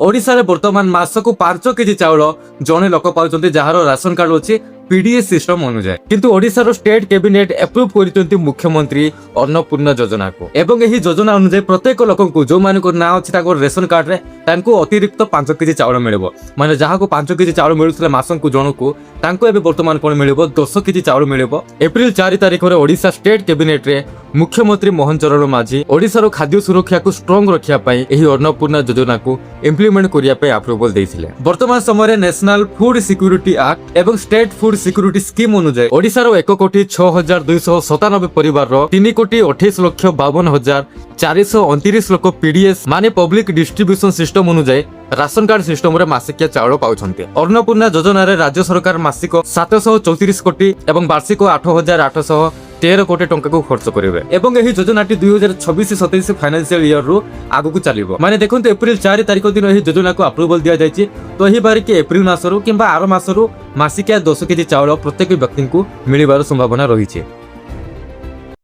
ओडिशा बर्तमान मासकु 5 केजी चाउल जने लोक पाउछन्ति जहार राशन कार्ड अछि पीडीएस सिस्टम अनुसार किंतु ओडिशा स्टेट कैबिनेट एप्रूव करिसन्ति मुख्यमंत्री अन्नपूर्णा योजना को एवं एही योजना अनुसार प्रत्येक लोक को जो मान को ना अछि ताको रेशन कार्ड रे तांको अतिरिक्त 5 केजी चाउल मिलबो माने जहा को 5 केजी चाउल मिलुथले मासकु जनकु तांको एबे वर्तमान कोन मिलबो 10 केजी चाउल मिलबो। एप्रिल 4 तारिख रे ओडिशा स्टेट कैबिनेट रे मुख्यमंत्री मोहन चरण माझी ओडिशा खाद्य सुरक्षा को स्ट्रांग रखिया पई एही अन्नपूर्णा योजना को इम्प्लीमेंट करिया पई अप्रूवल देइथिले। वर्तमान समय नेशनल फूड सिक्यूरिटी एक्ट एवं स्टेट फूड सिक्यूरिटी स्कीम अनुसार ओडिशा 1,06,297 परिवार 3,28,52,429 लोक पीडीएस माने पब्लिक डिस्ट्रीब्यूशन सिस्टम अनुसार राशन कार्ड सिस्टम रे मासिकिया चाउल पाउछन्ते। अन्नपूर्णा योजना रे राज्य सरकार मासिक 734 कोटी एवं वार्षिक 8,813 कोटी टंका को खर्च करिवे एवं एही योजनाटी 2026-27 फाइनेंशियल ईयर रु आगु को चलिबो। माने देखंतु एप्रिल 4 तारिख दिन एही योजना को अप्रूवल दिया जायछि तो एही बार के एप्रिल मासरु किंबा आरो मासरु मासिकिया 10 केजी चाउल प्रत्येक व्यक्ति को मिलिबार संभावना रहिछि।